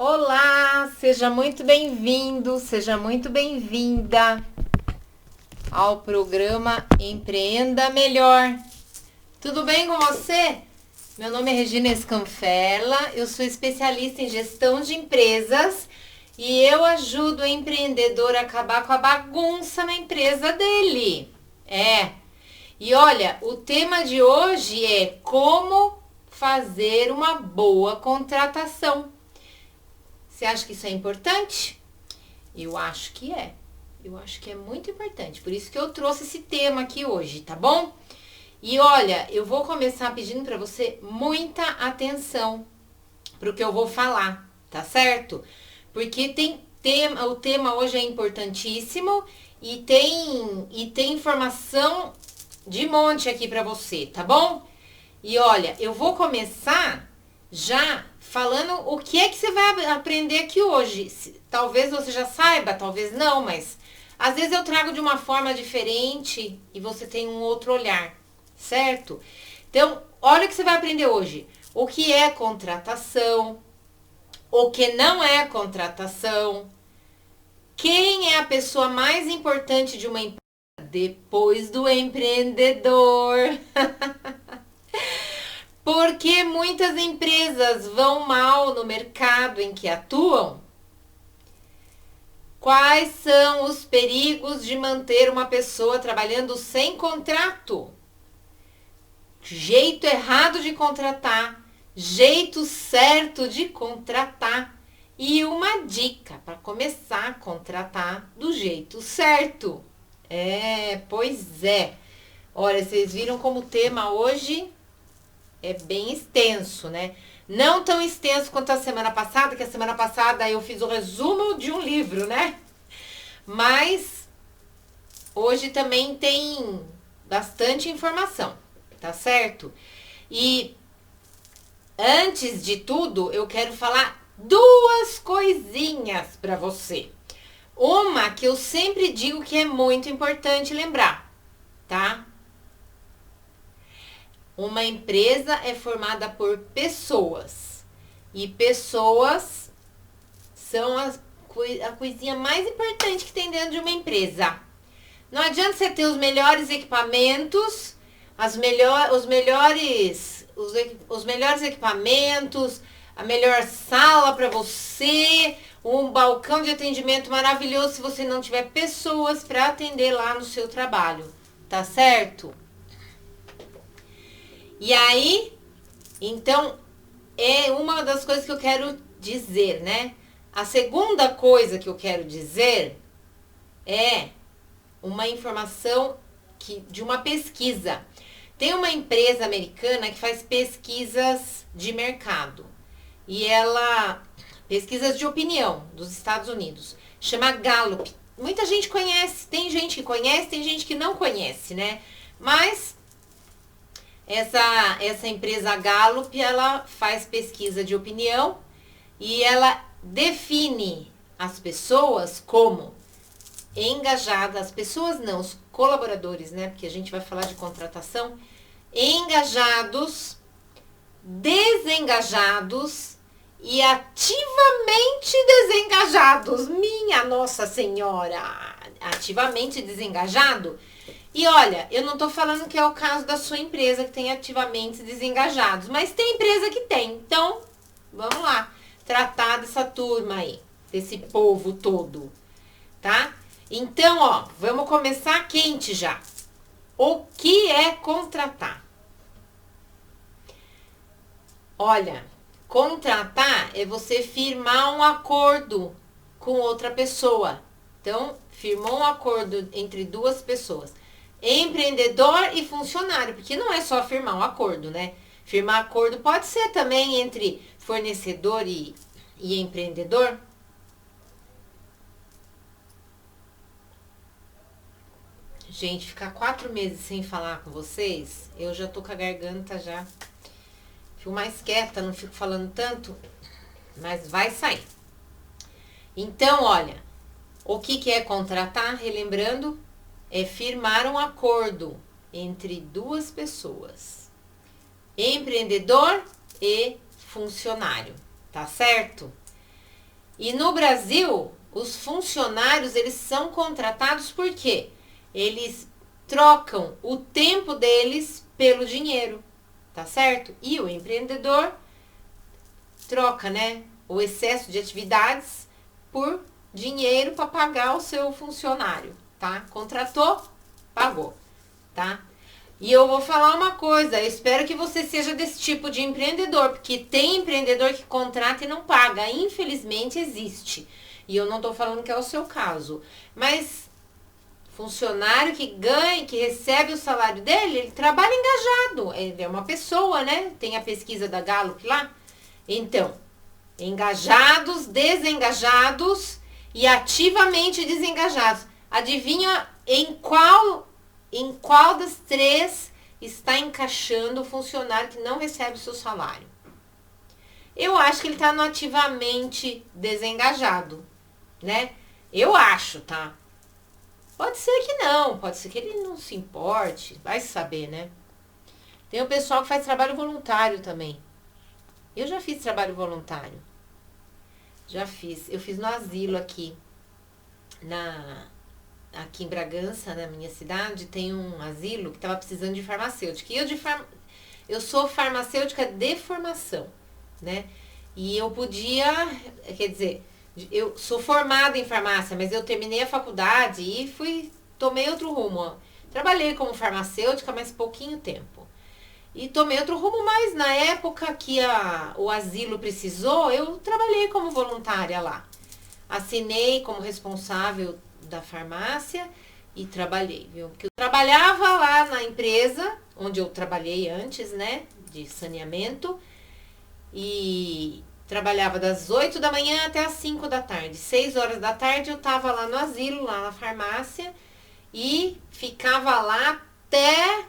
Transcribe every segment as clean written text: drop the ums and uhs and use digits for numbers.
Olá, seja muito bem-vindo, seja muito bem-vinda ao programa Empreenda Melhor. Tudo bem com você? Meu nome é Regina Scanfella, eu sou especialista em gestão de empresas e eu ajudo o empreendedor a acabar com a bagunça na empresa dele. E olha, o tema de hoje é como fazer uma boa contratação. Você acha que isso é importante? Eu acho que é. Eu acho que é muito importante. Por isso que eu trouxe esse tema aqui hoje, tá bom? E olha, eu vou começar pedindo para você muita atenção pro que eu vou falar, tá certo? Porque o tema hoje é importantíssimo e tem informação de monte aqui para você, tá bom? E olha, eu vou começar já falando o que é que você vai aprender aqui hoje. Talvez você já saiba, talvez não, mas às vezes eu trago de uma forma diferente e você tem um outro olhar, certo? Então, olha o que você vai aprender hoje. O que é contratação, o que não é contratação, quem é a pessoa mais importante de uma empresa depois do empreendedor. Porque muitas empresas vão mal no mercado em que atuam? Quais são os perigos de manter uma pessoa trabalhando sem contrato? Jeito errado de contratar, jeito certo de contratar e uma dica para começar a contratar do jeito certo. Pois é. Olha, vocês viram como o tema hoje é bem extenso, né? Não tão extenso quanto a semana passada, que a semana passada eu fiz o resumo de um livro, né? Mas hoje também tem bastante informação, tá certo? E antes de tudo, eu quero falar duas coisinhas para você. Uma que eu sempre digo que é muito importante lembrar, tá? Uma empresa é formada por pessoas. E pessoas são a coisinha mais importante que tem dentro de uma empresa. Não adianta você ter os melhores equipamentos, os melhores equipamentos, a melhor sala para você, um balcão de atendimento maravilhoso se você não tiver pessoas para atender lá no seu trabalho. Tá certo? E aí, então, é uma das coisas que eu quero dizer, né? A segunda coisa que eu quero dizer é uma informação de uma pesquisa. Tem uma empresa americana que faz pesquisas de mercado. E pesquisas de opinião dos Estados Unidos. Chama Gallup. Muita gente conhece, tem gente que conhece, tem gente que não conhece, né? Mas essa empresa Gallup, ela faz pesquisa de opinião e ela define as pessoas como engajadas, as pessoas não, os colaboradores, né? Porque a gente vai falar de contratação, engajados, desengajados e ativamente desengajados. Minha Nossa Senhora! Ativamente desengajado. E olha, eu não tô falando que é o caso da sua empresa que tem ativamente desengajados, mas tem empresa que tem. Então, vamos lá, tratar dessa turma aí, desse povo todo, tá? Então, ó, vamos começar quente já. O que é contratar? Olha, contratar é você firmar um acordo com outra pessoa. Então, firmou um acordo entre duas pessoas. Empreendedor e funcionário, porque não é só firmar um acordo, né? Firmar acordo pode ser também entre fornecedor e empreendedor. Gente, ficar 4 meses sem falar com vocês, eu já tô com a garganta já. Fico mais quieta, não fico falando tanto, mas vai sair. Então, olha, o que é contratar? Relembrando, é firmar um acordo entre duas pessoas, empreendedor e funcionário, tá certo? E no Brasil, os funcionários, eles são contratados por quê? Eles trocam o tempo deles pelo dinheiro, tá certo? E o empreendedor troca, né, o excesso de atividades por dinheiro para pagar o seu funcionário, tá? Contratou, pagou, tá? E eu vou falar uma coisa, eu espero que você seja desse tipo de empreendedor, porque tem empreendedor que contrata e não paga, infelizmente existe. E eu não tô falando que é o seu caso, mas funcionário que ganha, que recebe o salário dele, ele trabalha engajado, ele é uma pessoa, né? Tem a pesquisa da Gallup lá. Então, engajados, desengajados e ativamente desengajados. Adivinha em qual das três está encaixando o funcionário que não recebe o seu salário? Eu acho que ele está no ativamente desengajado, né? Eu acho, tá? Pode ser que não, pode ser que ele não se importe, vai saber, né? Tem o pessoal que faz trabalho voluntário também. Eu já fiz trabalho voluntário. Já fiz. Eu fiz no asilo aqui. Aqui em Bragança, na minha cidade, tem um asilo que estava precisando de farmacêutica. E eu sou farmacêutica de formação, né? E eu podia, quer dizer, eu sou formada em farmácia, mas eu terminei a faculdade e tomei outro rumo. Trabalhei como farmacêutica, mas pouquinho tempo. E tomei outro rumo, mas na época que o asilo precisou, eu trabalhei como voluntária lá. Assinei como responsável da farmácia e trabalhei, viu? Porque eu trabalhava lá na empresa, onde eu trabalhei antes, né? De saneamento. E trabalhava das 8 da manhã até as 5 da tarde. 6 horas da tarde eu tava lá no asilo, lá na farmácia. E ficava lá até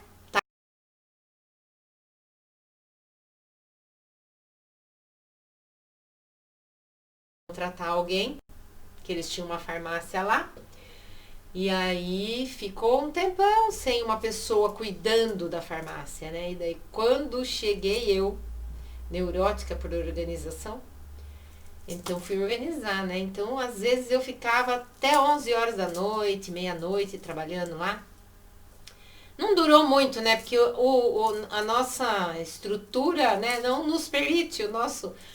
contratar alguém, que eles tinham uma farmácia lá. E aí ficou um tempão sem uma pessoa cuidando da farmácia, né? E daí quando cheguei eu, neurótica por organização, então fui organizar, né? Então às vezes eu ficava até 11 horas da noite, meia-noite trabalhando lá. Não durou muito, né? Porque a nossa estrutura, né, não nos permite.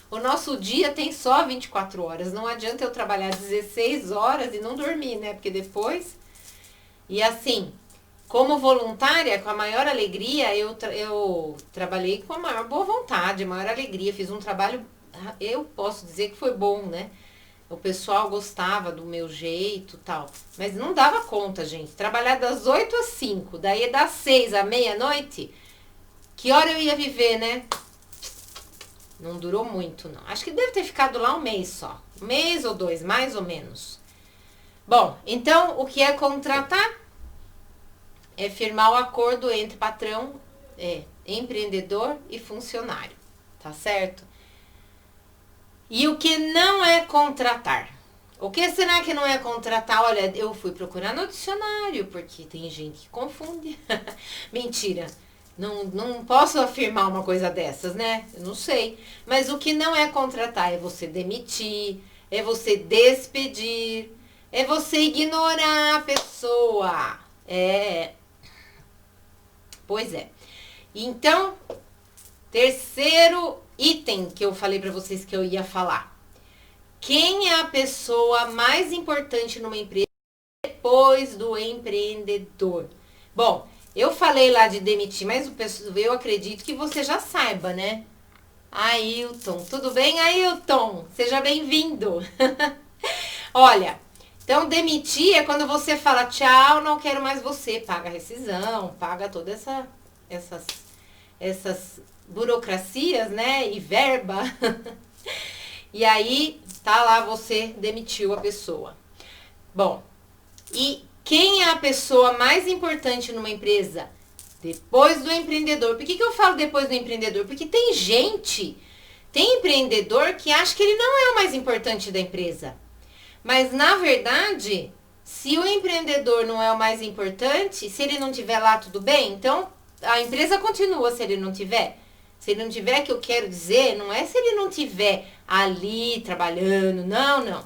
O nosso dia tem só 24 horas. Não adianta eu trabalhar 16 horas e não dormir, né? Porque depois... E assim, como voluntária, com a maior alegria, eu trabalhei com a maior boa vontade, a maior alegria. Fiz um trabalho, eu posso dizer que foi bom, né? O pessoal gostava do meu jeito e tal. Mas não dava conta, gente. Trabalhar das 8 às 5, daí das 6 à meia-noite. Que hora eu ia viver, né? Não durou muito, não. Acho que deve ter ficado lá um mês só. Um mês ou dois, mais ou menos. Bom, então, o que é contratar? É firmar o acordo entre patrão, empreendedor e funcionário. Tá certo? E o que não é contratar? O que será que não é contratar? Olha, eu fui procurar no dicionário, porque tem gente que confunde. Mentira, não posso afirmar uma coisa dessas, né? Eu não sei. Mas o que não é contratar é você demitir, é você despedir, é você ignorar a pessoa. Pois é. Então, terceiro item que eu falei pra vocês que eu ia falar. Quem é a pessoa mais importante numa empresa depois do empreendedor? Bom, eu falei lá de demitir, mas eu acredito que você já saiba, né? Ailton, tudo bem, Ailton? Seja bem-vindo. Olha, então demitir é quando você fala tchau, não quero mais você. Paga rescisão, paga todas essas burocracias, né, e verba. E aí, tá lá, você demitiu a pessoa. Bom, e quem é a pessoa mais importante numa empresa? Depois do empreendedor. Por que eu falo depois do empreendedor? Porque tem empreendedor que acha que ele não é o mais importante da empresa. Mas, na verdade, se o empreendedor não é o mais importante, se ele não tiver lá, tudo bem? Então, a empresa continua se ele não tiver. Se ele não tiver, que eu quero dizer, não é se ele não tiver ali trabalhando. Não, não.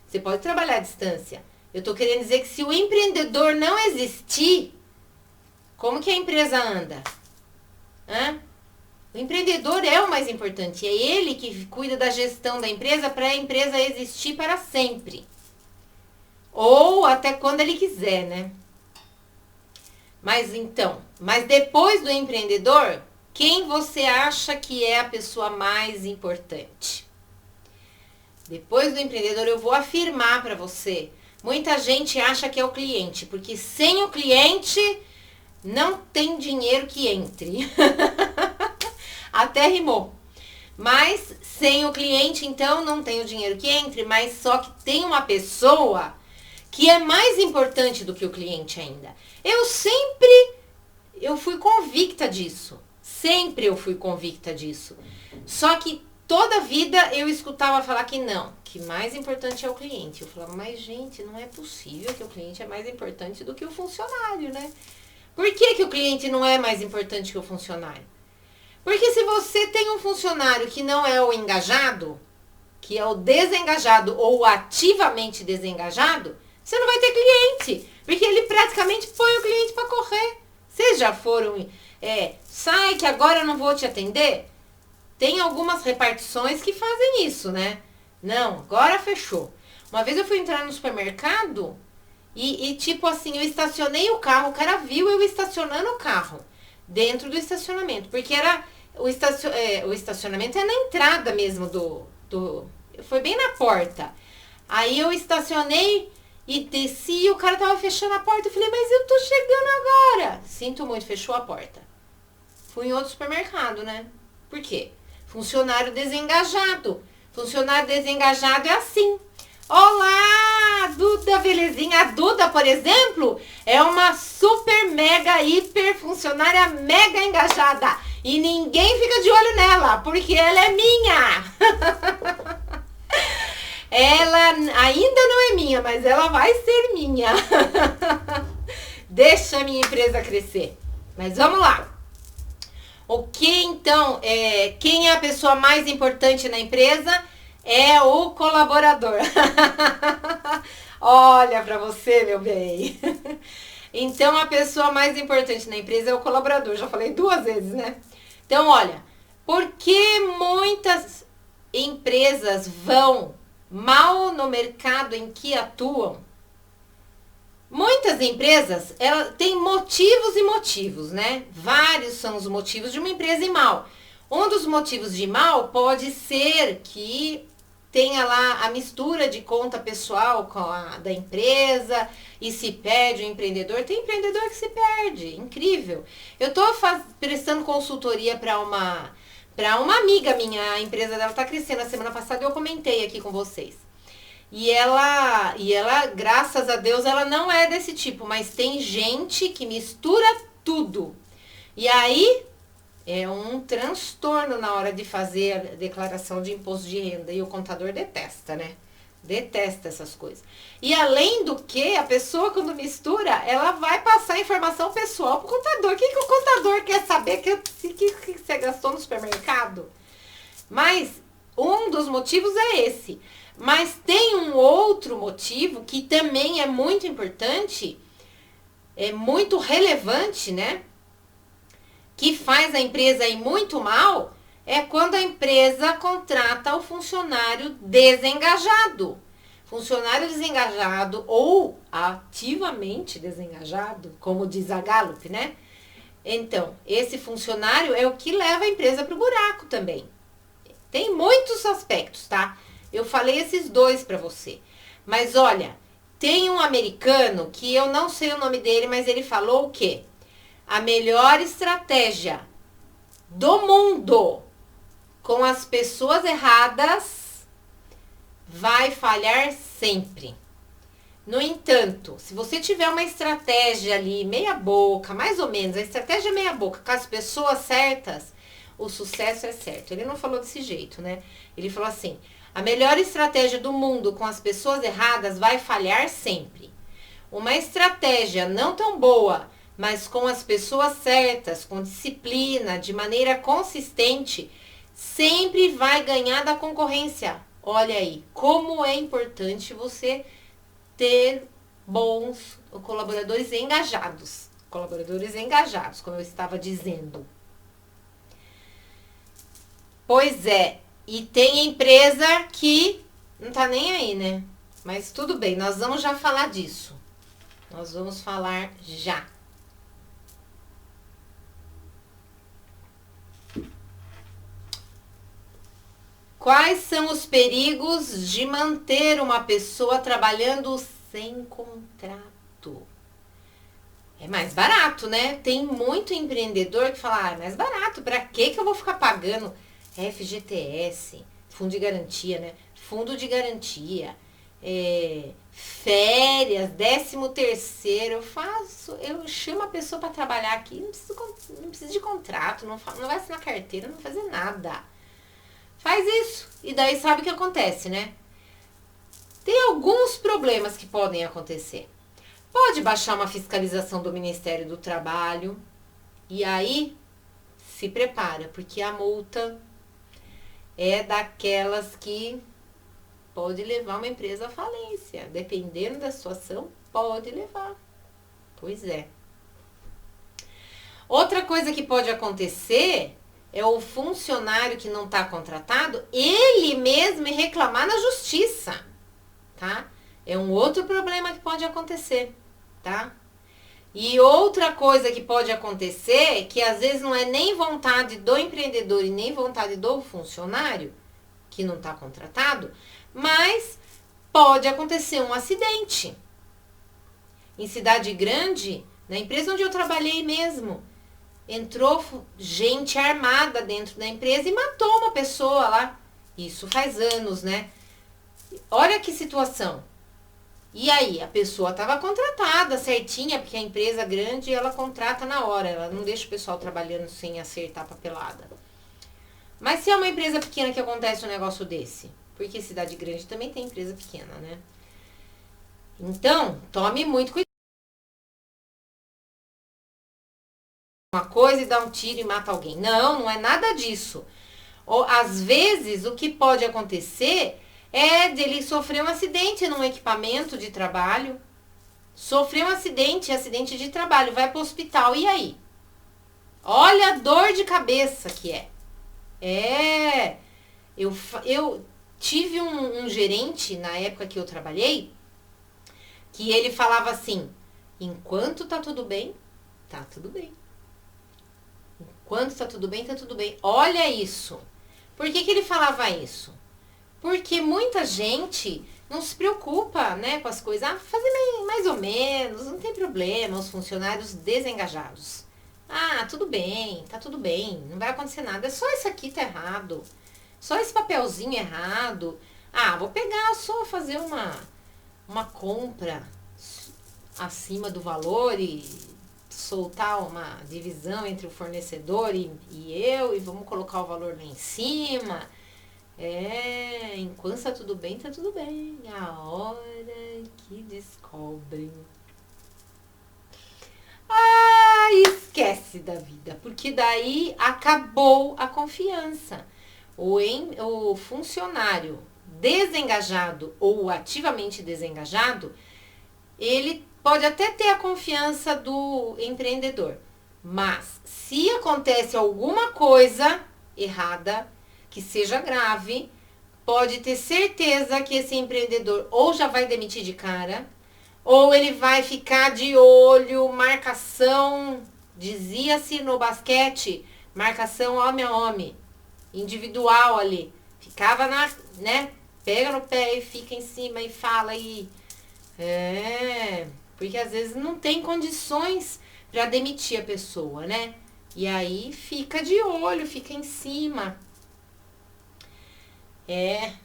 Você pode trabalhar à distância. Eu tô querendo dizer que se o empreendedor não existir, como que a empresa anda? O empreendedor é o mais importante. É ele que cuida da gestão da empresa para a empresa existir para sempre. Ou até quando ele quiser, né? Mas depois do empreendedor, quem você acha que é a pessoa mais importante? Depois do empreendedor, eu vou afirmar para você. Muita gente acha que é o cliente, porque sem o cliente não tem dinheiro que entre. Até rimou. Mas sem o cliente, então, não tem o dinheiro que entre, mas só que tem uma pessoa que é mais importante do que o cliente ainda. Eu fui convicta disso. Sempre eu fui convicta disso. Só que toda a vida eu escutava falar que não, que mais importante é o cliente. Eu falava, mas gente, não é possível que o cliente é mais importante do que o funcionário, né? Por que o cliente não é mais importante que o funcionário? Porque se você tem um funcionário que não é o engajado, que é o desengajado ou ativamente desengajado, você não vai ter cliente, porque ele praticamente põe o cliente para correr. Vocês já foram, sai que agora eu não vou te atender? Tem algumas repartições que fazem isso, né? Não, agora fechou. Uma vez eu fui entrar no supermercado e tipo assim, eu estacionei o carro, o cara viu eu estacionando o carro dentro do estacionamento, porque era o estacionamento é na entrada mesmo foi bem na porta. Aí eu estacionei e desci e o cara tava fechando a porta. Eu falei, mas eu tô chegando agora. Sinto muito, fechou a porta. Fui em outro supermercado, né? Por quê? Funcionário desengajado. Funcionário desengajado é assim. Olá, Duda, belezinha? A Duda, por exemplo, é uma super, mega, hiper funcionária mega engajada. E ninguém fica de olho nela, porque ela é minha. Ela ainda não é minha, mas ela vai ser minha. Deixa a minha empresa crescer. Mas vamos lá. O que então, quem é a pessoa mais importante na empresa? É o colaborador. Olha pra você, meu bem. Então, a pessoa mais importante na empresa é o colaborador. Já falei 2 vezes, né? Então, olha, por que muitas empresas vão mal no mercado em que atuam? Muitas empresas, elas têm motivos e motivos, né? Vários são os motivos de uma empresa ir mal. Um dos motivos de ir mal pode ser que tenha lá a mistura de conta pessoal com a da empresa e se perde o empreendedor. Tem empreendedor que se perde, incrível. Eu tô prestando consultoria para uma amiga minha, a empresa dela tá crescendo. A semana passada eu comentei aqui com vocês. E ela, graças a Deus, ela não é desse tipo, mas tem gente que mistura tudo. E aí é um transtorno na hora de fazer a declaração de imposto de renda. E o contador detesta, né? Detesta essas coisas. E além do que, a pessoa quando mistura, ela vai passar informação pessoal pro contador. O que o contador quer saber que você gastou no supermercado? Mas um dos motivos é esse. Mas tem um outro motivo que também é muito importante, é muito relevante, né? Que faz a empresa ir muito mal, é quando a empresa contrata o funcionário desengajado. Funcionário desengajado ou ativamente desengajado, como diz a Gallup, né? Então, esse funcionário é o que leva a empresa para o buraco também. Tem muitos aspectos, tá? Eu falei esses 2 para você. Mas olha, tem um americano que eu não sei o nome dele, mas ele falou o quê? A melhor estratégia do mundo com as pessoas erradas vai falhar sempre. No entanto, se você tiver uma estratégia ali meia boca, mais ou menos, a estratégia meia boca com as pessoas certas, o sucesso é certo. Ele não falou desse jeito, né? Ele falou assim, a melhor estratégia do mundo com as pessoas erradas vai falhar sempre. Uma estratégia não tão boa, mas com as pessoas certas, com disciplina, de maneira consistente, sempre vai ganhar da concorrência. Olha aí, como é importante você ter bons colaboradores engajados. Colaboradores engajados, como eu estava dizendo. Pois é, e tem empresa que não tá nem aí, né? Mas tudo bem, nós vamos já falar disso. Nós vamos falar já. Quais são os perigos de manter uma pessoa trabalhando sem contrato? É mais barato, né? Tem muito empreendedor que fala, é mais barato, pra que eu vou ficar pagando FGTS, fundo de garantia, né? Fundo de garantia, férias, 13º, eu chamo a pessoa para trabalhar aqui, não precisa de contrato, não vai assinar carteira, não vai fazer nada. Faz isso. E daí sabe o que acontece, né? Tem alguns problemas que podem acontecer. Pode baixar uma fiscalização do Ministério do Trabalho. E aí, se prepara, porque a multa é daquelas que pode levar uma empresa à falência. Dependendo da situação, pode levar. Pois é. Outra coisa que pode acontecer é o funcionário que não está contratado, ele mesmo reclamar na justiça, tá? É um outro problema que pode acontecer, tá? E outra coisa que pode acontecer, que às vezes não é nem vontade do empreendedor e nem vontade do funcionário, que não está contratado, mas pode acontecer um acidente. Em cidade grande, na empresa onde eu trabalhei mesmo, entrou gente armada dentro da empresa e matou uma pessoa lá. Isso faz anos, né? Olha que situação. E aí, a pessoa estava contratada certinha, porque a empresa grande, ela contrata na hora. Ela não deixa o pessoal trabalhando sem acertar a papelada. Mas se é uma empresa pequena que acontece um negócio desse? Porque cidade grande também tem empresa pequena, né? Então, tome muito cuidado. Uma coisa e dá um tiro e mata alguém. Não, não é nada disso. Ou, às vezes, o que pode acontecer é dele sofrer um acidente num equipamento de trabalho. Sofreu um acidente de trabalho, vai para o hospital. E aí? Olha a dor de cabeça que é. Eu tive um gerente na época que eu trabalhei, que ele falava assim, enquanto tá tudo bem, tá tudo bem. Enquanto tá tudo bem, tá tudo bem. Olha isso. Por que ele falava isso? Porque muita gente não se preocupa, né, com as coisas. Ah, fazer mais ou menos, não tem problema, os funcionários desengajados. Ah, tudo bem, tá tudo bem, não vai acontecer nada. É só isso aqui tá errado. Só esse papelzinho errado. Ah, vou pegar só fazer uma compra acima do valor e soltar uma divisão entre o fornecedor e eu e vamos colocar o valor lá em cima. Enquanto tá tudo bem, tá tudo bem. A hora que descobrem. Esquece da vida, porque daí acabou a confiança. O funcionário desengajado ou ativamente desengajado, ele pode até ter a confiança do empreendedor, mas se acontece alguma coisa errada, que seja grave, pode ter certeza que esse empreendedor ou já vai demitir de cara, ou ele vai ficar de olho, marcação, dizia-se no basquete, marcação homem a homem, individual ali. Ficava né? Pega no pé e fica em cima e fala e... porque às vezes não tem condições para demitir a pessoa, né? E aí fica de olho, fica em cima.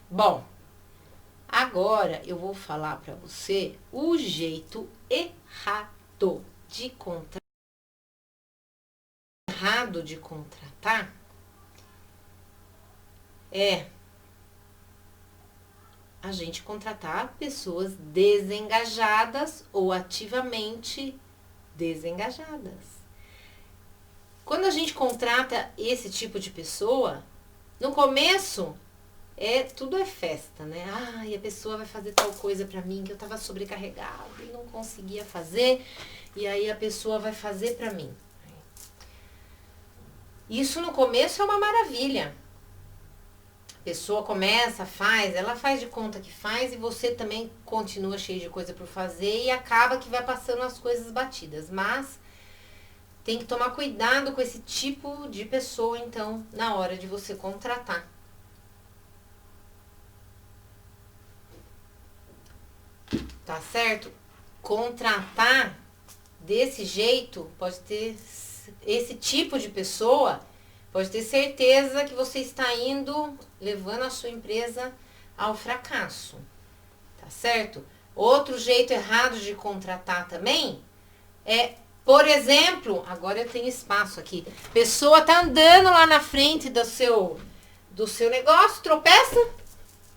Bom, agora eu vou falar para você o jeito errado de contratar. Errado de contratar é a gente contratar pessoas desengajadas ou ativamente desengajadas. Quando a gente contrata esse tipo de pessoa, No começo, tudo é festa, né? E a pessoa vai fazer tal coisa pra mim que eu tava sobrecarregado e não conseguia fazer. E aí a pessoa vai fazer pra mim. Isso no começo é uma maravilha. A pessoa começa, faz, ela faz de conta que faz e você também continua cheio de coisa por fazer e acaba que vai passando as coisas batidas. Mas tem que tomar cuidado com esse tipo de pessoa, então, na hora de você contratar. Tá certo? Contratar desse jeito, pode ter esse tipo de pessoa, pode ter certeza que você está levando a sua empresa ao fracasso. Tá certo? Outro jeito errado de contratar também por exemplo, agora eu tenho espaço aqui. Pessoa tá andando lá na frente do seu negócio, tropeça,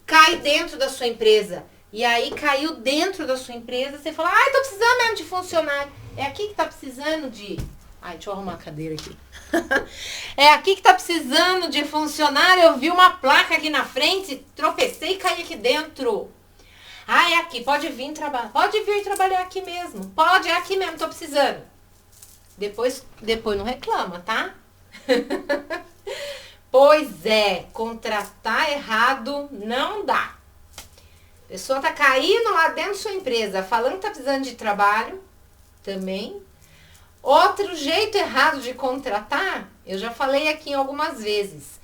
cai dentro da sua empresa. E aí caiu dentro da sua empresa, você fala, tô precisando mesmo de funcionário. É aqui que tá precisando de... deixa eu arrumar a cadeira aqui. É aqui que tá precisando de funcionário. Eu vi uma placa aqui na frente, tropecei e caí aqui dentro. É aqui, pode vir trabalhar. Pode vir trabalhar aqui mesmo. Pode, é aqui mesmo, tô precisando. Depois não reclama, tá? Pois é, contratar errado não dá. A pessoa tá caindo lá dentro da sua empresa, falando que tá precisando de trabalho, também. Outro jeito errado de contratar, eu já falei aqui algumas vezes,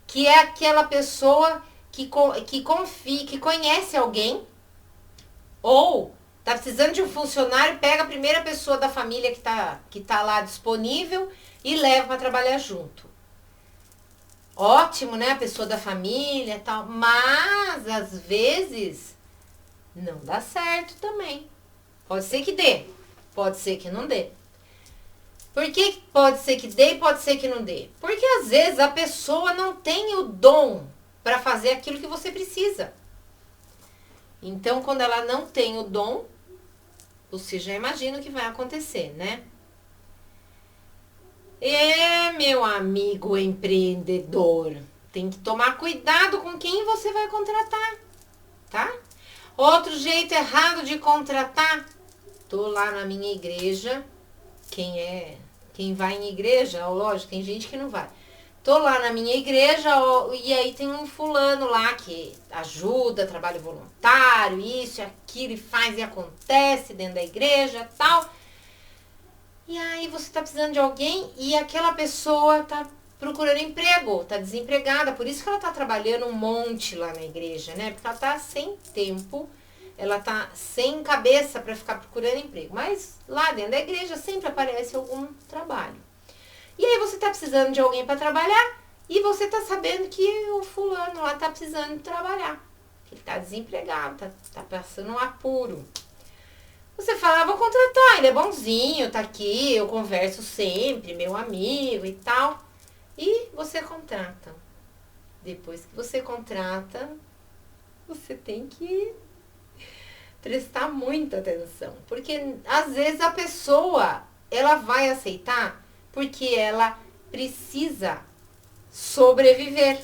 que é aquela pessoa que confia, que conhece alguém, ou tá precisando de um funcionário, pega a primeira pessoa da família que tá lá disponível e leva para trabalhar junto. Ótimo, né? A pessoa da família e tal. Mas, às vezes, não dá certo também. Pode ser que dê. Pode ser que não dê. Por que pode ser que dê e pode ser que não dê? Porque, às vezes, a pessoa não tem o dom para fazer aquilo que você precisa. Então, quando ela não tem o dom, você já imagina o que vai acontecer, né? Meu amigo empreendedor, tem que tomar cuidado com quem você vai contratar, tá? Outro jeito errado de contratar, tô lá na minha igreja, quem vai em igreja, lógico, tem gente que não vai. Tô lá na minha igreja e aí tem um fulano lá que ajuda, trabalho voluntário, isso e aquilo, e faz e acontece dentro da igreja e tal. E aí você tá precisando de alguém e aquela pessoa tá procurando emprego, tá desempregada. Por isso que ela tá trabalhando um monte lá na igreja, né? Porque ela tá sem tempo, ela tá sem cabeça para ficar procurando emprego. Mas lá dentro da igreja sempre aparece algum trabalho. E aí você tá precisando de alguém para trabalhar e você tá sabendo que o fulano lá tá precisando trabalhar. Ele tá desempregado, tá passando um apuro. Você fala, vou contratar, ele é bonzinho, tá aqui, eu converso sempre, meu amigo e tal. E você contrata. Depois que você contrata, você tem que prestar muita atenção. Porque às vezes a pessoa, ela vai aceitar porque ela precisa sobreviver.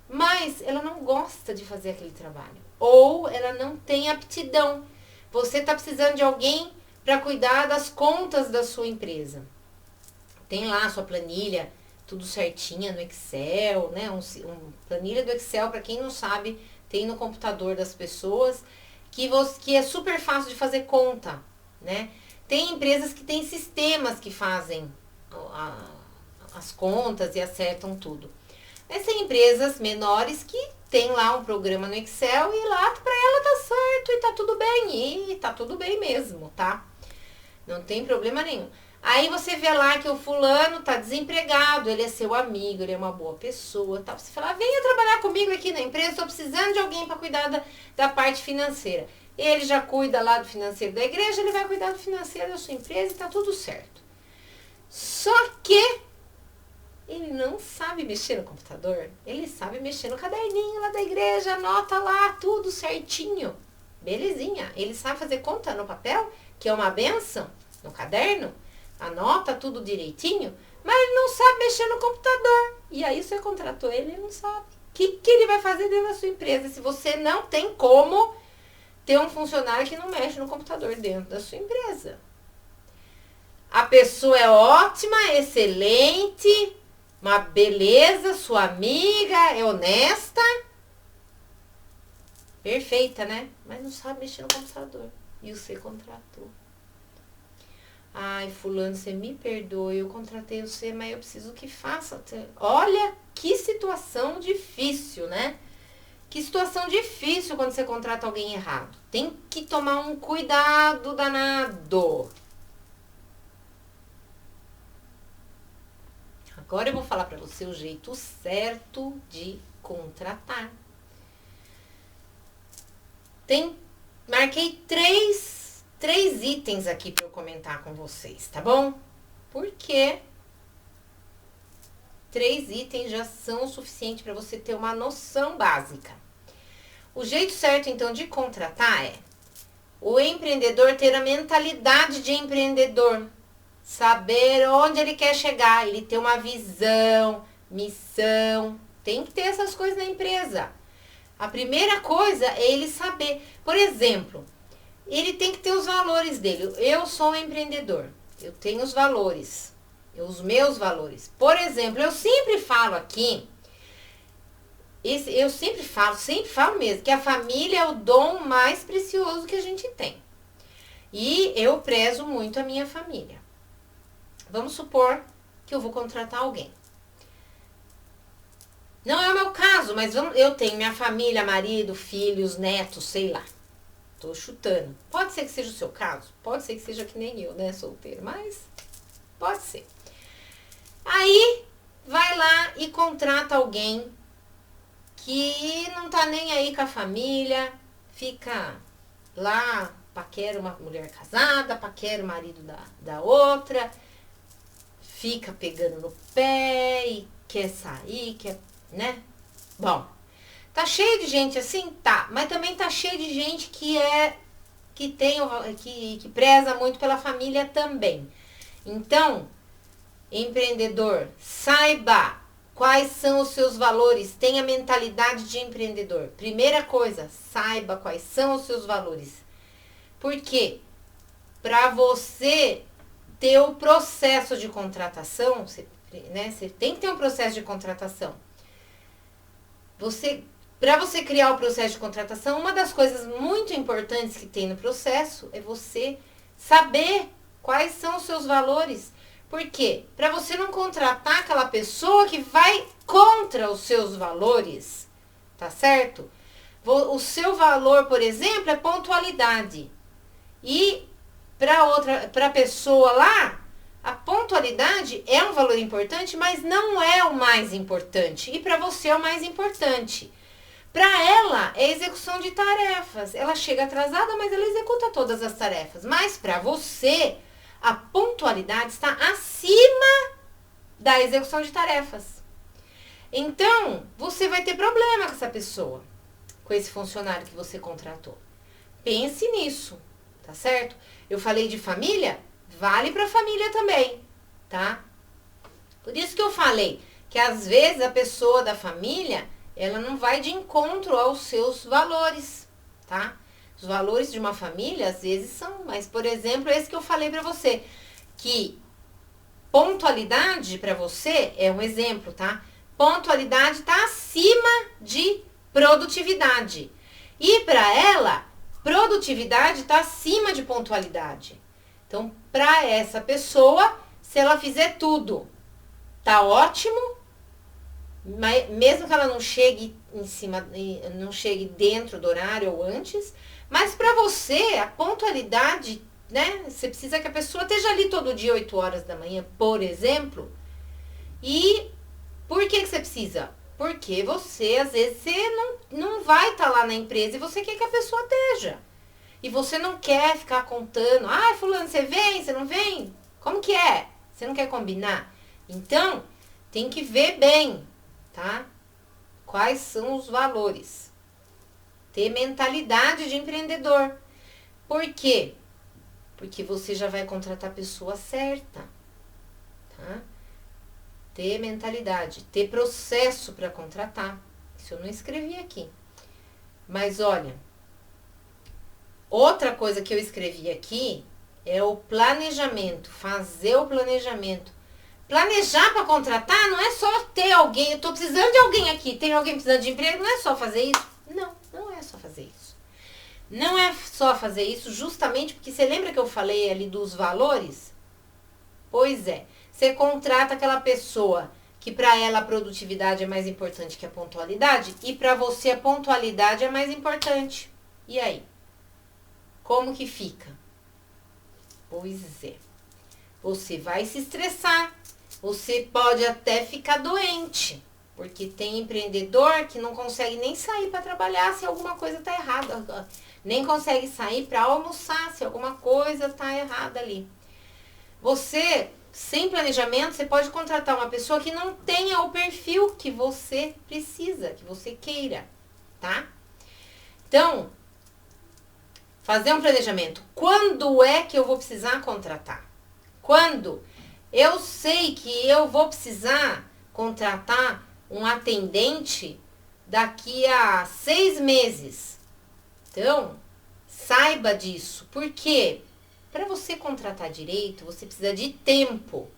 Mas ela não gosta de fazer aquele trabalho. Ou ela não tem aptidão. Você está precisando de alguém para cuidar das contas da sua empresa. Tem lá a sua planilha, tudo certinha no Excel, né? Planilha do Excel, para quem não sabe, tem no computador das pessoas, que é super fácil de fazer conta, né? Tem empresas que têm sistemas que fazem as contas e acertam tudo. Mas tem empresas menores que tem lá um programa no Excel e lá pra ela tá certo e tá tudo bem. E tá tudo bem mesmo, tá? Não tem problema nenhum. Aí você vê lá que o fulano tá desempregado, ele é seu amigo, ele é uma boa pessoa, tá? Você fala, venha trabalhar comigo aqui na empresa, tô precisando de alguém para cuidar da parte financeira. Ele já cuida lá do financeiro da igreja, ele vai cuidar do financeiro da sua empresa e tá tudo certo. Só que ele não sabe mexer no computador, ele sabe mexer no caderninho lá da igreja, anota lá tudo certinho, belezinha. Ele sabe fazer conta no papel, que é uma benção, no caderno, anota tudo direitinho, mas ele não sabe mexer no computador. E aí você contratou ele, ele não sabe. O que ele vai fazer dentro da sua empresa se você não tem como ter um funcionário que não mexe no computador dentro da sua empresa? A pessoa é ótima, excelente, uma beleza, sua amiga, é honesta, perfeita, né? Mas não sabe mexer no computador. E você contratou. Ai, fulano, você me perdoe, eu contratei você, mas eu preciso que faça. Olha que situação difícil, né? Que situação difícil quando você contrata alguém errado. Tem que tomar um cuidado danado. Agora eu vou falar para você o jeito certo de contratar. Marquei três itens aqui para eu comentar com vocês, tá bom? Porque 3 itens já são o suficiente para você ter uma noção básica. O jeito certo, então, de contratar é o empreendedor ter a mentalidade de empreendedor. Saber onde ele quer chegar, ele ter uma visão, missão. Tem que ter essas coisas na empresa. A primeira coisa é ele saber. Por exemplo, ele tem que ter os valores dele. Eu sou um empreendedor. Eu tenho os valores. Os meus valores. Por exemplo, eu sempre falo aqui, eu sempre falo mesmo, que a família é o dom mais precioso que a gente tem. E eu prezo muito a minha família. Vamos supor que eu vou contratar alguém. Não é o meu caso, mas eu tenho minha família, marido, filhos, netos, sei lá. Tô chutando. Pode ser que seja o seu caso, pode ser que seja que nem eu, né, solteiro, mas pode ser. Aí, vai lá e contrata alguém que não tá nem aí com a família, fica lá, paquera uma mulher casada, paquera o marido da outra, fica pegando no pé e quer sair, né? Bom, tá cheio de gente assim? Tá, mas também tá cheio de gente que preza muito pela família também. Então, empreendedor, saiba quais são os seus valores, tenha mentalidade de empreendedor. Primeira coisa, saiba quais são os seus valores. Por quê? Para você ter o processo de contratação, você tem que ter um processo de contratação. Para você criar o processo de contratação, uma das coisas muito importantes que tem no processo é você saber quais são os seus valores. Por quê? Para você não contratar aquela pessoa que vai contra os seus valores, tá certo? O seu valor, por exemplo, é pontualidade. E para a pessoa lá, a pontualidade é um valor importante, mas não é o mais importante. E para você é o mais importante. Para ela, é execução de tarefas. Ela chega atrasada, mas ela executa todas as tarefas. Mas para você, a pontualidade está acima da execução de tarefas. Então, você vai ter problema com essa pessoa, com esse funcionário que você contratou. Pense nisso, tá certo? Eu falei de família, vale para família também, tá? Por isso que eu falei que às vezes a pessoa da família, ela não vai de encontro aos seus valores, tá? Os valores de uma família às vezes são, mas por exemplo, esse que eu falei para você, que pontualidade para você é um exemplo, tá? Pontualidade está acima de produtividade. E para ela, produtividade está acima de pontualidade. Então, para essa pessoa, se ela fizer tudo, tá ótimo, mas mesmo que ela não chegue em cima, não chegue dentro do horário ou antes, mas para você, a pontualidade, né? Você precisa que a pessoa esteja ali todo dia 8 horas da manhã, por exemplo. E por que você precisa? Porque você, às vezes, você não vai estar lá na empresa e você quer que a pessoa esteja. E você não quer ficar contando, fulano, você vem, você não vem? Como que é? Você não quer combinar? Então, tem que ver bem, tá? Quais são os valores. Ter mentalidade de empreendedor. Por quê? Porque você já vai contratar a pessoa certa, tá? ter mentalidade, ter processo para contratar. Isso eu não escrevi aqui. Mas olha, outra coisa que eu escrevi aqui é o planejamento, fazer o planejamento. Planejar para contratar não é só ter alguém, eu tô precisando de alguém aqui, tem alguém precisando de emprego, não é só fazer isso. Não, não é só fazer isso. Não é só fazer isso justamente porque você lembra que eu falei ali dos valores? Pois é, você contrata aquela pessoa que para ela a produtividade é mais importante que a pontualidade e para você a pontualidade é mais importante. E aí? Como que fica? Pois é, você vai se estressar, você pode até ficar doente, porque tem empreendedor que não consegue nem sair para trabalhar se alguma coisa está errada, nem consegue sair para almoçar se alguma coisa está errada ali. Você, sem planejamento, você pode contratar uma pessoa que não tenha o perfil que você precisa, que você queira, tá? Então, fazer um planejamento. Quando é que eu vou precisar contratar? Quando eu sei que eu vou precisar contratar um atendente daqui a 6 meses. Então, saiba disso. Por quê? Para você contratar direito, você precisa de tempo.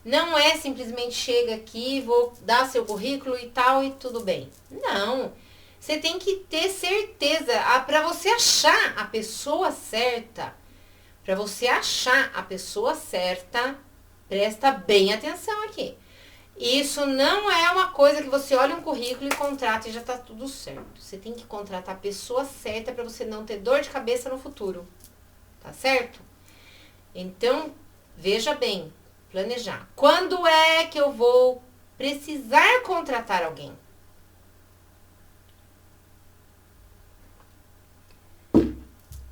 Não é simplesmente chega aqui, vou dar seu currículo e tal e tudo bem. Não. Você tem que ter certeza. Para você achar a pessoa certa, presta bem atenção aqui. Isso não é uma coisa que você olha um currículo e contrata e já tá tudo certo. Você tem que contratar a pessoa certa para você não ter dor de cabeça no futuro. Tá certo? Então, veja bem, planejar. Quando é que eu vou precisar contratar alguém?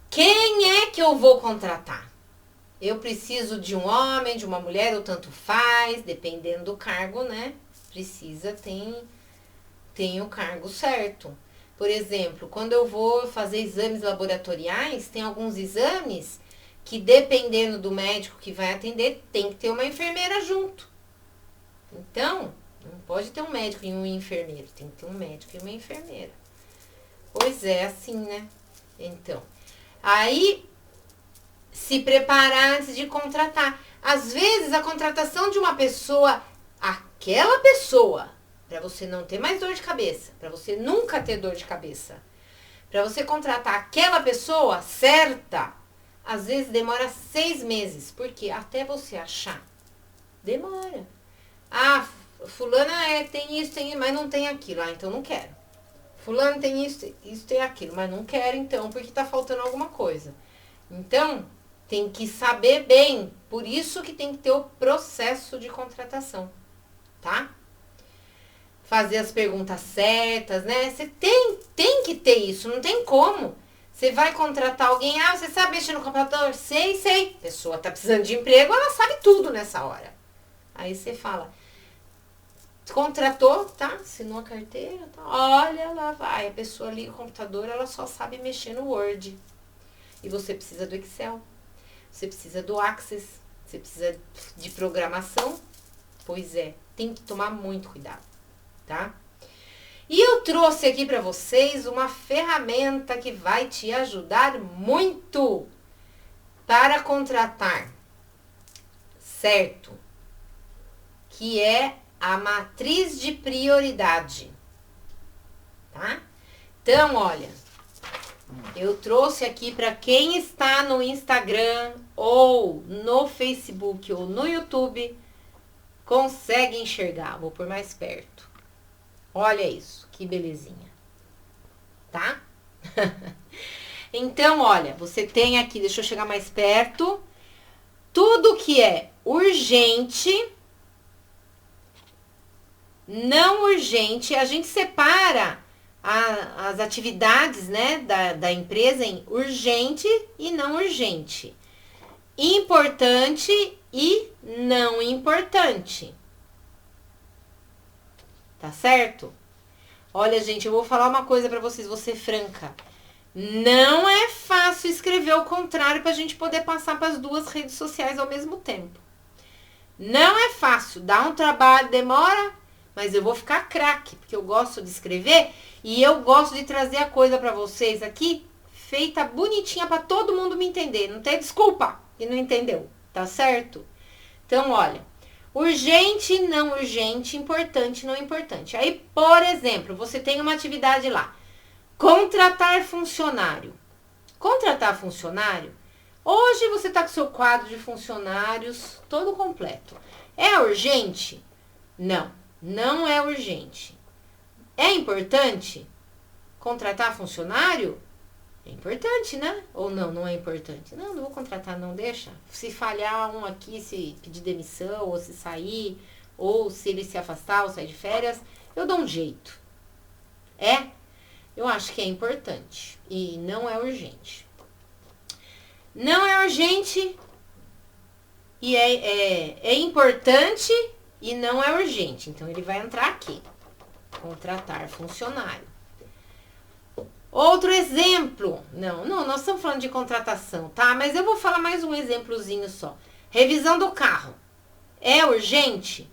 Quem é que eu vou contratar? Eu preciso de um homem, de uma mulher, ou tanto faz, dependendo do cargo, né? Precisa, tem o cargo certo. Por exemplo, quando eu vou fazer exames laboratoriais, tem alguns exames que, dependendo do médico que vai atender, tem que ter uma enfermeira junto. Então, não pode ter um médico e um enfermeiro, tem que ter um médico e uma enfermeira. Pois é, assim, né? Então, aí, se preparar antes de contratar. Às vezes, a contratação de uma pessoa, aquela pessoa, para você não ter mais dor de cabeça, para você nunca ter dor de cabeça, para você contratar aquela pessoa certa, às vezes demora 6 meses, porque até você achar, demora. Ah, fulana tem isso, tem, mas não tem aquilo, então não quero. Fulano tem isso, tem aquilo, mas não quero então, porque tá faltando alguma coisa. Então, tem que saber bem, por isso que tem que ter o processo de contratação, tá? Fazer as perguntas certas, né? Você tem que ter isso, não tem como. Você vai contratar alguém, você sabe mexer no computador? Sei. A pessoa tá precisando de emprego, ela sabe tudo nessa hora. Aí você fala, contratou, tá? Assinou a carteira, tá? Olha, lá vai. A pessoa liga o computador, ela só sabe mexer no Word. E você precisa do Excel. Você precisa do Access. Você precisa de programação. Pois é, tem que tomar muito cuidado, tá? E eu trouxe aqui para vocês uma ferramenta que vai te ajudar muito para contratar, certo? Que é a matriz de prioridade, tá? Então, olha, eu trouxe aqui para quem está no Instagram ou no Facebook ou no YouTube, consegue enxergar. Vou por mais perto. Olha isso, que belezinha, tá? Então, olha, você tem aqui, deixa eu chegar mais perto, tudo que é urgente, não urgente, a gente separa as atividades, né, da empresa em urgente e não urgente, importante e não importante. Tá certo? Olha, gente, eu vou falar uma coisa pra vocês, vou ser franca. Não é fácil escrever o contrário pra gente poder passar pras 2 redes sociais ao mesmo tempo. Não é fácil, dá um trabalho, demora, mas eu vou ficar craque, porque eu gosto de escrever e eu gosto de trazer a coisa para vocês aqui, feita bonitinha para todo mundo me entender. Não tem desculpa que não entendeu, tá certo? Então, olha, urgente, não urgente, importante, não importante. Aí, por exemplo, você tem uma atividade lá, contratar funcionário. Contratar funcionário, hoje você está com seu quadro de funcionários todo completo. É urgente? Não, não é urgente. É importante contratar funcionário? É importante, né? Ou não, não é importante? Não, não vou contratar, não, deixa. Se falhar um aqui, se pedir demissão, ou se sair, ou se ele se afastar, ou sair de férias, eu dou um jeito. Eu acho que é importante e não é urgente. Não é urgente e é importante e não é urgente. Então, ele vai entrar aqui. Contratar funcionário. Outro exemplo. Não, nós estamos falando de contratação, tá? Mas eu vou falar mais um exemplozinho só. Revisão do carro. É urgente?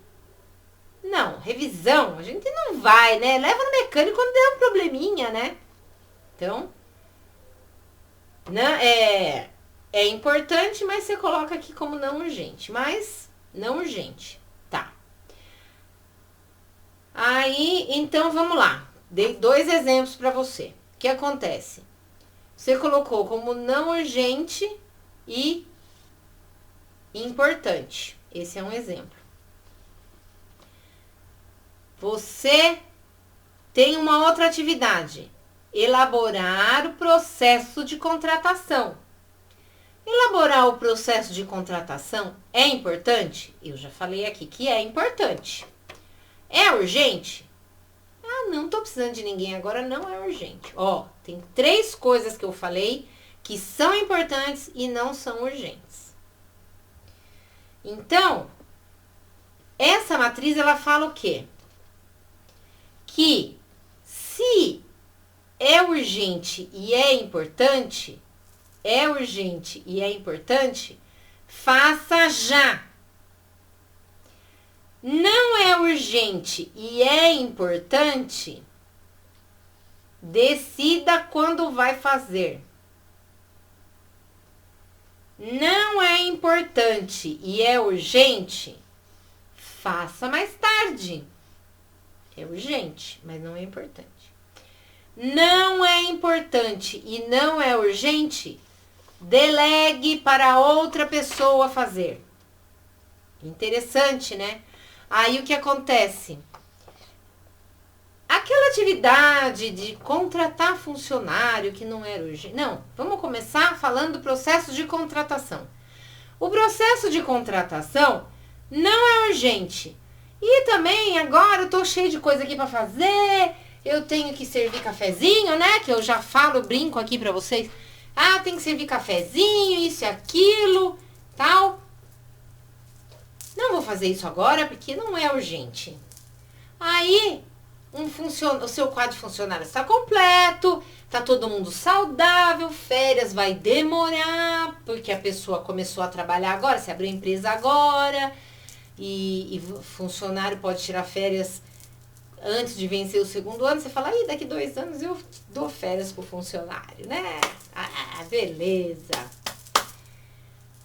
Não, revisão, a gente não vai, né? Leva no mecânico quando der um probleminha, né? Então, né, é importante, mas você coloca aqui como não urgente. Mas, não urgente, tá. Aí, então, vamos lá. Dei 2 exemplos para você. O que acontece? Você colocou como não urgente e importante. Esse é um exemplo. Você tem uma outra atividade. Elaborar o processo de contratação. Elaborar o processo de contratação é importante? Eu já falei aqui que é importante. É urgente? Ah, não tô precisando de ninguém agora, não é urgente. Ó, tem 3 coisas que eu falei que são importantes e não são urgentes. Então, essa matriz, ela fala o quê? Que se é urgente e é importante, faça já. Não é urgente e é importante, decida quando vai fazer. Não é importante e é urgente, faça mais tarde. É urgente, mas não é importante. Não é importante e não é urgente, delegue para outra pessoa fazer. Interessante, né? Aí o que acontece? Aquela atividade de contratar funcionário que não era urgente. Não, vamos começar falando do processo de contratação. O processo de contratação não é urgente. E também agora eu tô cheio de coisa aqui para fazer. Eu tenho que servir cafezinho, né? Que eu já falo, brinco aqui pra vocês. Ah, tem que servir cafezinho, isso e aquilo, tal. Não vou fazer isso agora porque não é urgente. Aí, o seu quadro de funcionários está completo, tá todo mundo saudável, férias vai demorar, porque a pessoa começou a trabalhar agora, se abriu a empresa agora, e funcionário pode tirar férias antes de vencer o 2º ano. Você fala, daqui 2 anos eu dou férias pro funcionário, né? Ah, beleza.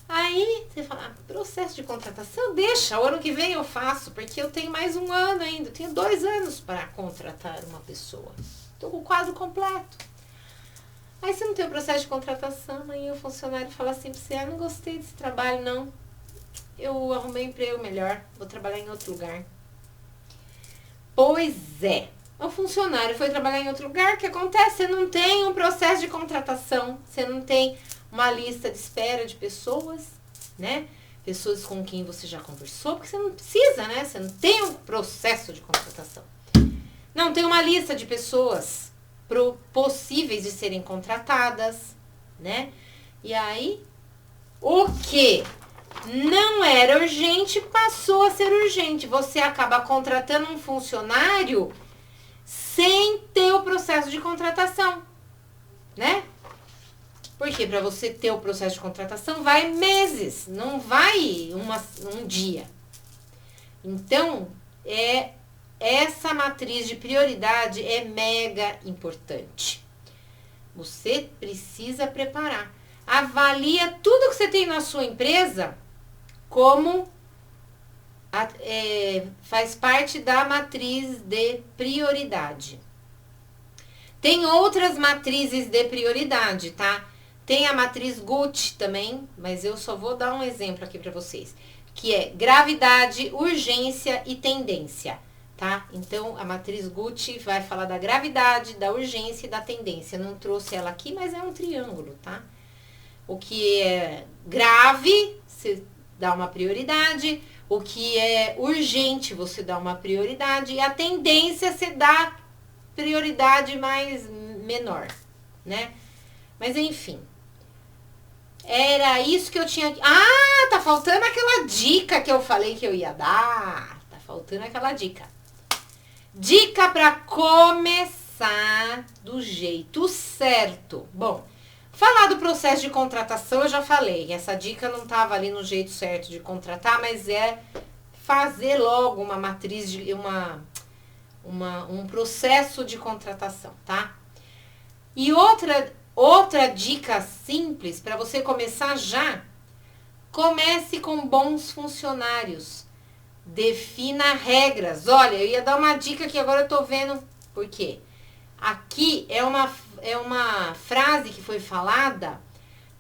Aí você fala, processo de contratação, deixa, o ano que vem eu faço, porque eu tenho mais 1 ano ainda, eu tenho 2 anos para contratar uma pessoa. Estou com o quadro completo. Aí você não tem o processo de contratação, aí o funcionário fala assim pra você, não gostei desse trabalho não, eu arrumei um emprego melhor, vou trabalhar em outro lugar. Pois é, o funcionário foi trabalhar em outro lugar, o que acontece? Você não tem um processo de contratação, você não tem uma lista de espera de pessoas, né? Pessoas com quem você já conversou, porque você não precisa, né? Você não tem um processo de contratação. Não tem uma lista de pessoas possíveis de serem contratadas, né? E aí, o que não era urgente passou a ser urgente. Você acaba contratando um funcionário sem ter o processo de contratação, né? Porque para você ter o processo de contratação vai meses, não vai um dia. Então, essa matriz de prioridade é mega importante. Você precisa preparar. Avalia tudo que você tem na sua empresa como faz parte da matriz de prioridade. Tem outras matrizes de prioridade, tá? Tem a matriz Gucci também, mas eu só vou dar um exemplo aqui para vocês, que é gravidade, urgência e tendência, tá? Então, a matriz Gucci vai falar da gravidade, da urgência e da tendência. Eu não trouxe ela aqui, mas é um triângulo, tá? O que é grave, você dá uma prioridade. O que é urgente, você dá uma prioridade. E a tendência, você dá prioridade mais menor, né? Mas, enfim. Era isso que eu tinha... Ah, tá faltando aquela dica que eu falei que eu ia dar. Tá faltando aquela dica. Dica para começar do jeito certo. Bom, falar do processo de contratação eu já falei. Essa dica não tava ali no jeito certo de contratar, mas é fazer logo uma matriz de um processo de contratação, tá? E outra dica simples para você começar já, comece com bons funcionários. Defina regras. Olha, eu ia dar uma dica que agora eu tô vendo por quê. Aqui é uma frase que foi falada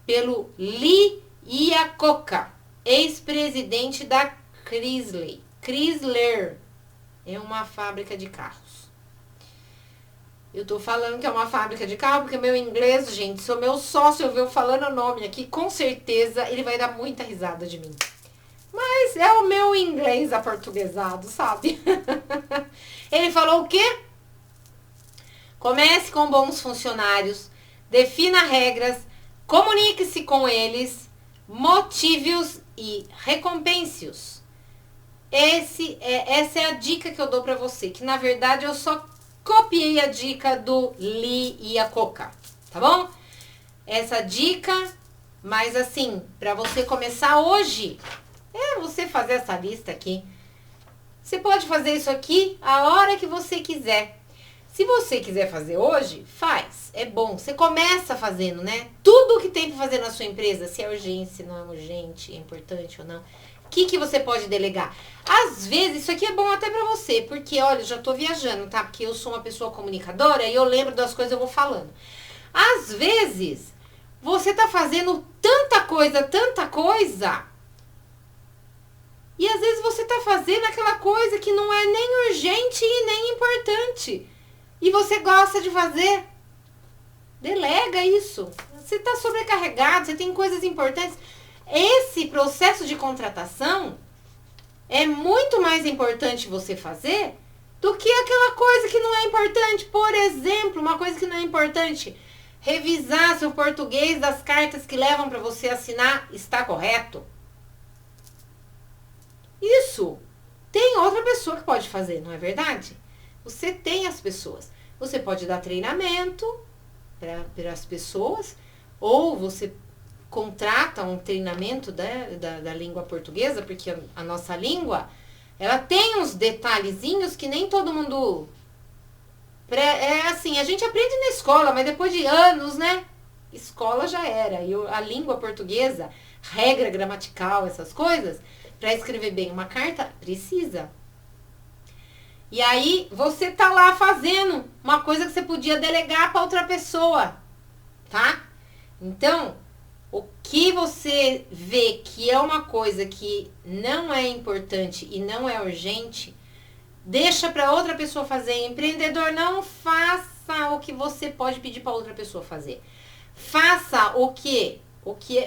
pelo Lee Iacocca, ex-presidente da Chrysler. Chrysler é uma fábrica de carros. Eu tô falando que é uma fábrica de carro porque meu inglês, gente, se o meu sócio ouvir eu falando o nome aqui, com certeza ele vai dar muita risada de mim. Mas é o meu inglês aportuguesado, sabe? Ele falou o quê? Comece com bons funcionários, defina regras, comunique-se com eles, motive-os e recompense-os. Essa é a dica que eu dou pra você, que na verdade eu só copiei a dica do Lee Iacocca, tá bom? Essa dica, mas assim, pra você começar hoje, você fazer essa lista aqui. Você pode fazer isso aqui a hora que você quiser. Se você quiser fazer hoje, faz. É bom. Você começa fazendo, né? Tudo que tem pra fazer na sua empresa, se é urgente, se não é urgente, é importante ou não. O que você pode delegar? Às vezes, isso aqui é bom até pra você, porque, olha, eu já tô viajando, tá? Porque eu sou uma pessoa comunicadora e eu lembro das coisas, eu vou falando. Às vezes, você tá fazendo tanta coisa, e às vezes você tá fazendo aquela coisa que não é nem urgente e nem importante. E você gosta de fazer. Delega isso. Você tá sobrecarregado, você tem coisas importantes. Esse processo de contratação é muito mais importante você fazer do que aquela coisa que não é importante. Por exemplo, uma coisa que não é importante. Revisar se o português das cartas que levam para você assinar está correto. Isso tem outra pessoa que pode fazer, não é verdade? Você tem as pessoas. Você pode dar treinamento para as pessoas, ou você contrata um treinamento da língua portuguesa, porque a nossa língua, ela tem uns detalhezinhos que nem todo mundo... É assim, a gente aprende na escola, mas depois de anos, né? Escola já era. E a língua portuguesa, regra gramatical, essas coisas... Para escrever bem uma carta, precisa. E aí, você tá lá fazendo uma coisa que você podia delegar para outra pessoa, tá? Então, o que você vê que é uma coisa que não é importante e não é urgente, deixa para outra pessoa fazer. Empreendedor, não faça o que você pode pedir para outra pessoa fazer. Faça o que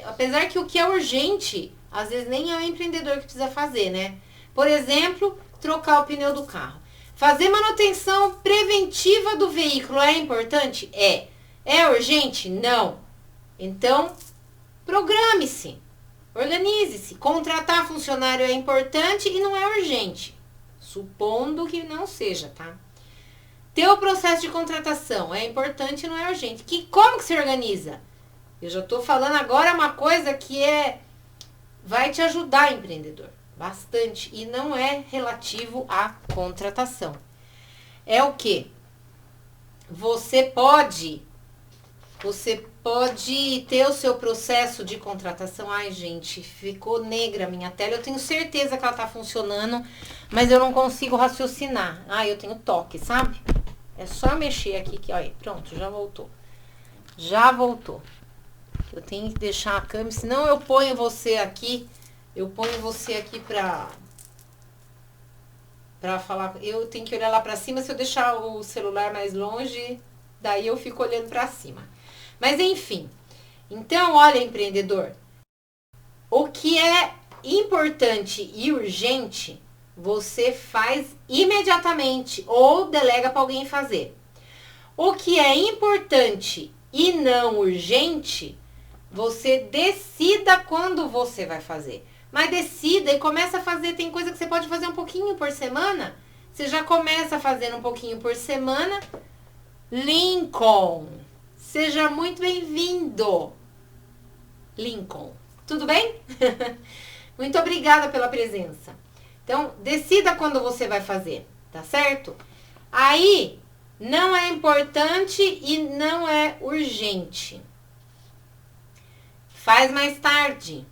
apesar que o que é urgente, às vezes nem é o empreendedor que precisa fazer, né? Por exemplo, trocar o pneu do carro. Fazer manutenção preventiva do veículo é importante? É. É urgente? Não. Então, programe-se. Organize-se. Contratar funcionário é importante e não é urgente. Supondo que não seja, tá? Ter o processo de contratação é importante e não é urgente. Como que se organiza? Eu já tô falando agora uma coisa que vai te ajudar, empreendedor. bastante. E não é relativo à contratação. É o quê? Você pode ter o seu processo de contratação. Ai, gente, ficou negra a minha tela. Eu tenho certeza que ela tá funcionando, mas eu não consigo raciocinar. Ah, eu tenho toque, sabe? É só mexer aqui, que olha, pronto, já voltou. Já voltou. Eu tenho que deixar a câmera, senão eu ponho você aqui. Eu ponho você aqui pra falar. Eu tenho que olhar lá pra cima. Se eu deixar o celular mais longe, daí eu fico olhando pra cima. Mas enfim. Então, olha, empreendedor. O que é importante e urgente, você faz imediatamente ou delega para alguém fazer. O que é importante e não urgente, você decida quando você vai fazer. Mas decida e começa a fazer. Tem coisa que você pode fazer um pouquinho por semana. Você já começa fazendo um pouquinho por semana. Lincoln, seja muito bem-vindo. Lincoln, tudo bem? Muito obrigada pela presença. Então, decida quando você vai fazer, tá certo? Aí, não é importante e não é urgente. Faz mais tarde.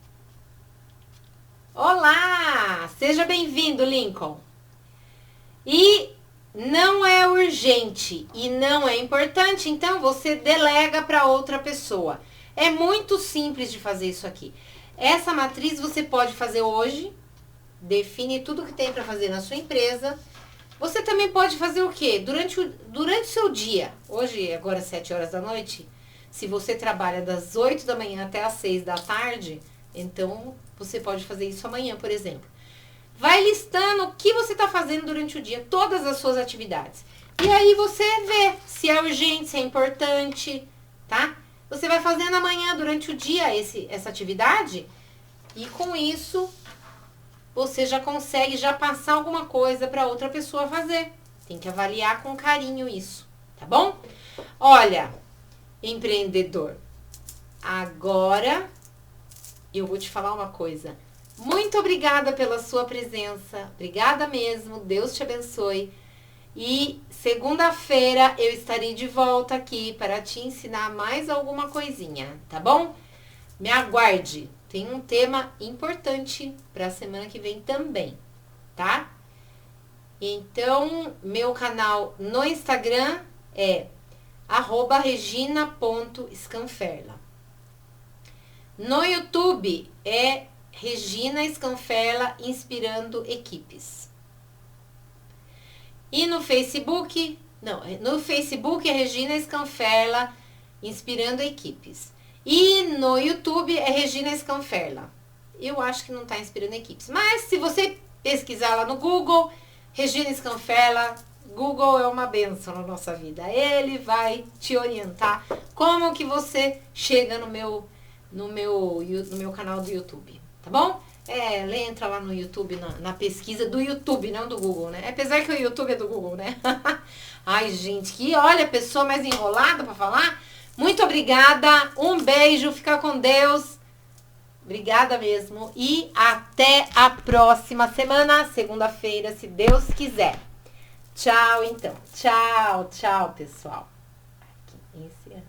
Olá! Seja bem-vindo, Lincoln. E não é urgente e não é importante, então você delega para outra pessoa. É muito simples de fazer isso aqui. Essa matriz você pode fazer hoje, define tudo que tem para fazer na sua empresa. Você também pode fazer o quê? Durante o seu dia. Hoje, agora 7 horas da noite, se você trabalha das 8 da manhã até as 6 da tarde, então você pode fazer isso amanhã, por exemplo. Vai listando o que você está fazendo durante o dia, todas as suas atividades. E aí você vê se é urgente, se é importante, tá? Você vai fazendo amanhã, durante o dia, essa atividade. E com isso, você já consegue já passar alguma coisa para outra pessoa fazer. Tem que avaliar com carinho isso, tá bom? Olha, empreendedor, agora eu vou te falar uma coisa. Muito obrigada pela sua presença. Obrigada mesmo. Deus te abençoe. E segunda-feira eu estarei de volta aqui para te ensinar mais alguma coisinha, tá bom? Me aguarde. Tem um tema importante para a semana que vem também, tá? Então, meu canal no Instagram é @regina.scanferla. No YouTube é Regina Scanferla Inspirando Equipes. E no Facebook, no Facebook é Regina Scanferla Inspirando Equipes. E no YouTube é Regina Scanferla. Eu acho que não está inspirando equipes. Mas se você pesquisar lá no Google, Regina Scanferla, Google é uma benção na nossa vida. Ele vai te orientar como que você chega no meu canal do YouTube, tá bom? Entra lá no YouTube, na pesquisa do YouTube, não do Google, né? Apesar que o YouTube é do Google, né? Ai, gente, olha, pessoa mais enrolada pra falar. Muito obrigada, um beijo, fica com Deus. Obrigada mesmo e até a próxima semana, segunda-feira, se Deus quiser. Tchau, então. Tchau, pessoal. Aqui, encerra.